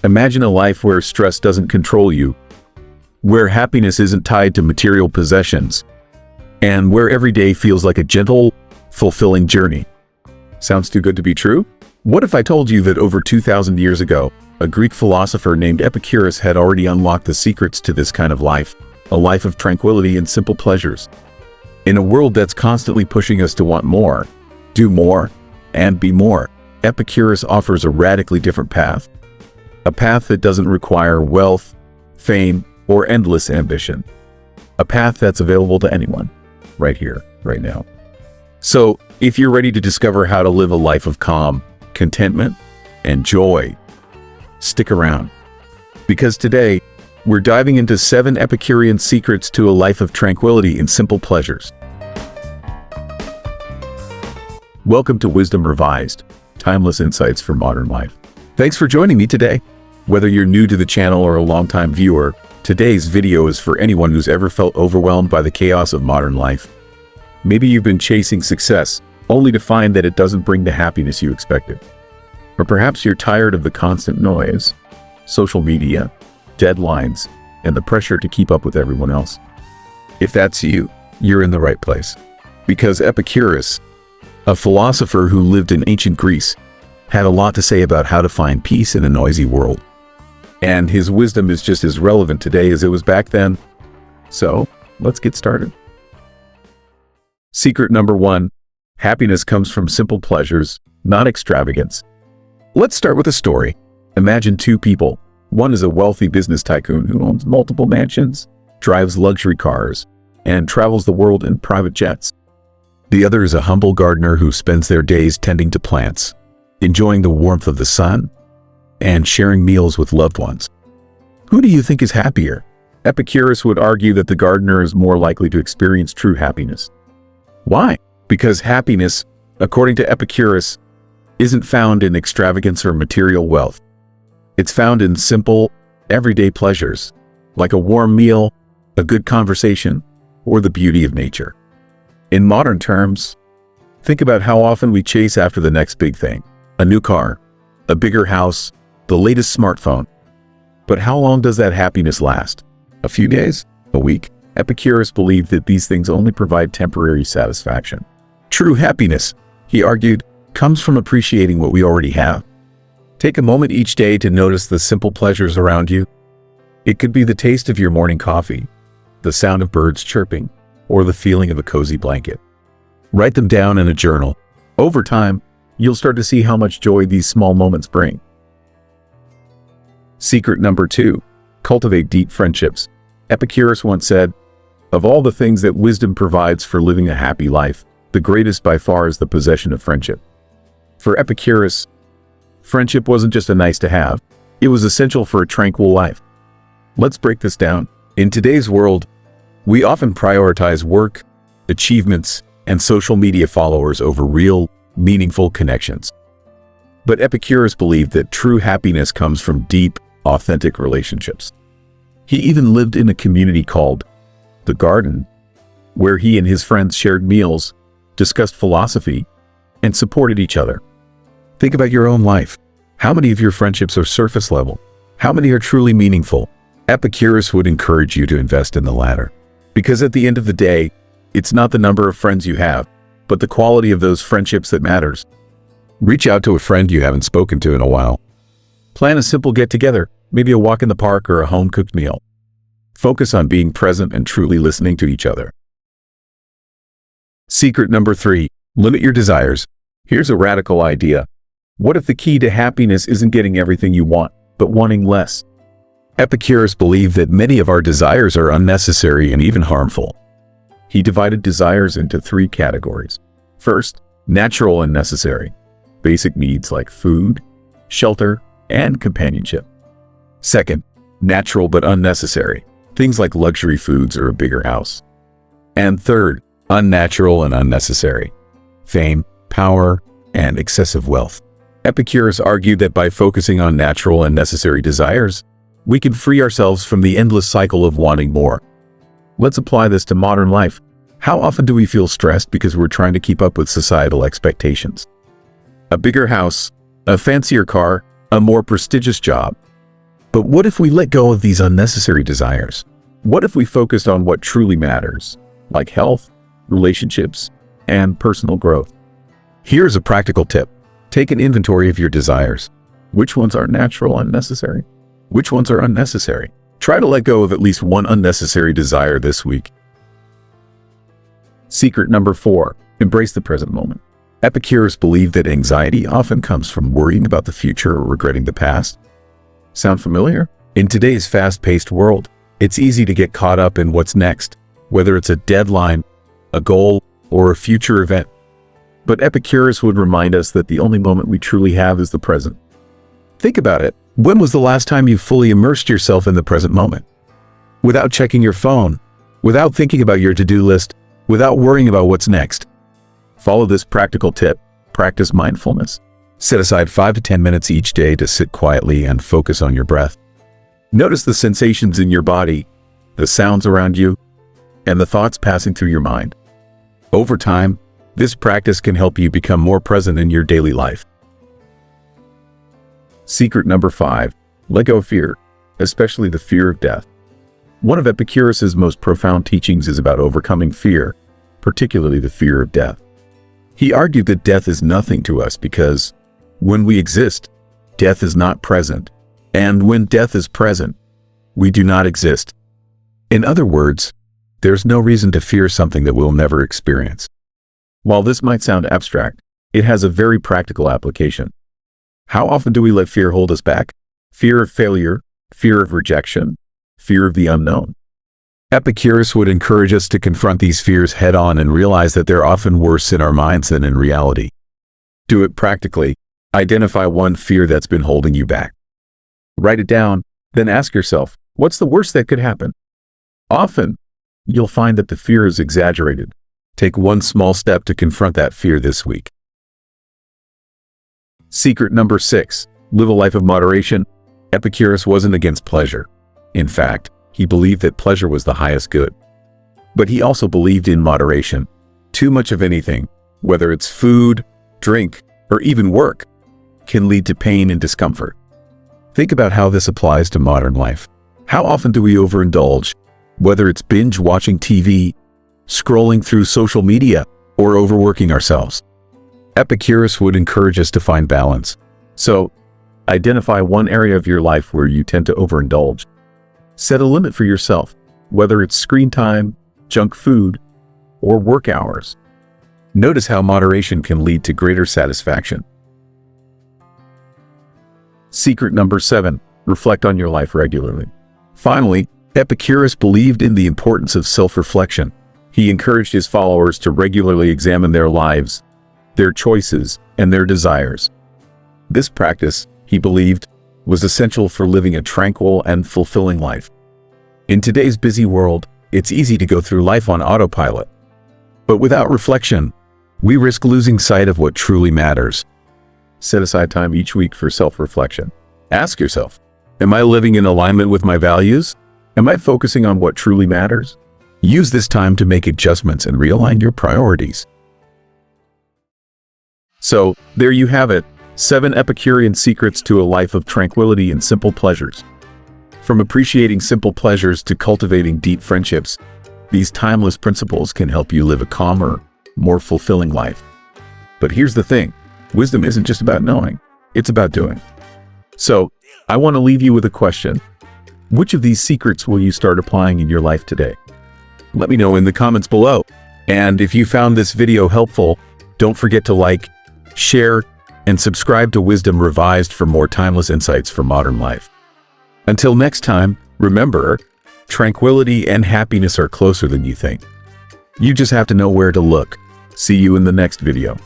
Imagine a life where stress doesn't control you, where happiness isn't tied to material possessions, and where every day feels like a gentle, fulfilling journey. Sounds too good to be true? What if I told you that over 2,000 years ago, a Greek philosopher named Epicurus had already unlocked the secrets to this kind of life, a life of tranquility and simple pleasures? In a world that's constantly pushing us to want more, do more, and be more, Epicurus offers a radically different path. A path that doesn't require wealth, fame, or endless ambition. A path that's available to anyone, right here, right now. So, if you're ready to discover how to live a life of calm, contentment, and joy, stick around. Because today, we're diving into 7 Epicurean secrets to a life of tranquility and simple pleasures. Welcome to Wisdom Revised, timeless insights for modern life. Thanks for joining me today. Whether you're new to the channel or a longtime viewer, today's video is for anyone who's ever felt overwhelmed by the chaos of modern life. Maybe you've been chasing success, only to find that it doesn't bring the happiness you expected. Or perhaps you're tired of the constant noise, social media, deadlines, and the pressure to keep up with everyone else. If that's you, you're in the right place. Because Epicurus, a philosopher who lived in ancient Greece, had a lot to say about how to find peace in a noisy world. And his wisdom is just as relevant today as it was back then. So, let's get started. Secret number 1, happiness comes from simple pleasures, not extravagance. Let's start with a story. Imagine 2 people. One is a wealthy business tycoon who owns multiple mansions, drives luxury cars, and travels the world in private jets. The other is a humble gardener who spends their days tending to plants, enjoying the warmth of the sun, and sharing meals with loved ones. Who do you think is happier? Epicurus would argue that the gardener is more likely to experience true happiness. Why? Because happiness, according to Epicurus, isn't found in extravagance or material wealth. It's found in simple, everyday pleasures, like a warm meal, a good conversation, or the beauty of nature. In modern terms, think about how often we chase after the next big thing. A new car, a bigger house, the latest smartphone. But how long does that happiness last? A few days? A week? Epicurus believed that these things only provide temporary satisfaction. True happiness, he argued, comes from appreciating what we already have. Take a moment each day to notice the simple pleasures around you. It could be the taste of your morning coffee, the sound of birds chirping, or the feeling of a cozy blanket. Write them down in a journal. Over time, you'll start to see how much joy these small moments bring. Secret number 2, cultivate deep friendships. Epicurus once said, "Of all the things that wisdom provides for living a happy life, the greatest by far is the possession of friendship." For Epicurus, friendship wasn't just a nice to have, it was essential for a tranquil life. Let's break this down. In today's world, we often prioritize work, achievements, and social media followers over real, meaningful connections. But Epicurus believed that true happiness comes from deep, authentic relationships. He even lived in a community called the Garden, where he and his friends shared meals, discussed philosophy, and supported each other. Think about your own life. How many of your friendships are surface level? How many are truly meaningful? Epicurus would encourage you to invest in the latter. Because at the end of the day, it's not the number of friends you have, but the quality of those friendships that matters. Reach out to a friend you haven't spoken to in a while. Plan a simple get-together, maybe a walk in the park or a home-cooked meal. Focus on being present and truly listening to each other. Secret number 3, limit your desires. Here's a radical idea. What if the key to happiness isn't getting everything you want, but wanting less? Epicurus believed that many of our desires are unnecessary and even harmful. He divided desires into 3 categories. First, natural and necessary. Basic needs like food, shelter, and companionship. Second, natural but unnecessary. Things like luxury foods or a bigger house. And third, unnatural and unnecessary. Fame, power, and excessive wealth. Epicurus argued that by focusing on natural and necessary desires, we can free ourselves from the endless cycle of wanting more. Let's apply this to modern life. How often do we feel stressed because we're trying to keep up with societal expectations? A bigger house, a fancier car, a more prestigious job. But what if we let go of these unnecessary desires? What if we focused on what truly matters, like health, relationships, and personal growth? Here's a practical tip. Take an inventory of your desires. Which ones are natural and necessary? Which ones are unnecessary? Try to let go of at least one unnecessary desire this week. Secret number 4, embrace the present moment. Epicurus believed that anxiety often comes from worrying about the future or regretting the past. Sound familiar? In today's fast-paced world, it's easy to get caught up in what's next, whether it's a deadline, a goal, or a future event. But Epicurus would remind us that the only moment we truly have is the present. Think about it. When was the last time you fully immersed yourself in the present moment? Without checking your phone, without thinking about your to-do list, without worrying about what's next. Follow this practical tip. Practice mindfulness. Set aside 5 to 10 minutes each day to sit quietly and focus on your breath. Notice the sensations in your body, the sounds around you, and the thoughts passing through your mind. Over time, this practice can help you become more present in your daily life. Secret number 5, let go of fear, especially the fear of death. One of Epicurus's most profound teachings is about overcoming fear, particularly the fear of death. He argued that death is nothing to us because when we exist, death is not present, and when death is present, we do not exist. In other words, there's no reason to fear something that we'll never experience. While this might sound abstract, it has a very practical application. How often do we let fear hold us back? Fear of failure, fear of rejection, fear of the unknown. Epicurus would encourage us to confront these fears head-on and realize that they're often worse in our minds than in reality. Do it practically. Identify one fear that's been holding you back. Write it down, then ask yourself, what's the worst that could happen? Often, you'll find that the fear is exaggerated. Take one small step to confront that fear this week. Secret number 6, live a life of moderation. Epicurus wasn't against pleasure. In fact, he believed that pleasure was the highest good. But he also believed in moderation. Too much of anything, whether it's food, drink, or even work, can lead to pain and discomfort. Think about how this applies to modern life. How often do we overindulge, whether it's binge watching TV, scrolling through social media, or overworking ourselves? Epicurus would encourage us to find balance. So, identify one area of your life where you tend to overindulge. Set a limit for yourself, whether it's screen time, junk food, or work hours. Notice how moderation can lead to greater satisfaction. Secret number 7, reflect on your life regularly. Finally, Epicurus believed in the importance of self-reflection. He encouraged his followers to regularly examine their lives, their choices, and their desires. This practice, he believed, was essential for living a tranquil and fulfilling life. In today's busy world, it's easy to go through life on autopilot. But without reflection, we risk losing sight of what truly matters. Set aside time each week for self-reflection. Ask yourself, am I living in alignment with my values? Am I focusing on what truly matters? Use this time to make adjustments and realign your priorities. So, there you have it, 7 Epicurean secrets to a life of tranquility and simple pleasures. From appreciating simple pleasures to cultivating deep friendships, these timeless principles can help you live a calmer, more fulfilling life. But here's the thing, wisdom isn't just about knowing, it's about doing. So, I want to leave you with a question. Which of these secrets will you start applying in your life today? Let me know in the comments below. And if you found this video helpful, don't forget to like, share, and subscribe to Wisdom Revised for more timeless insights for modern life. Until next time, remember, tranquility and happiness are closer than you think. You just have to know where to look. See you in the next video.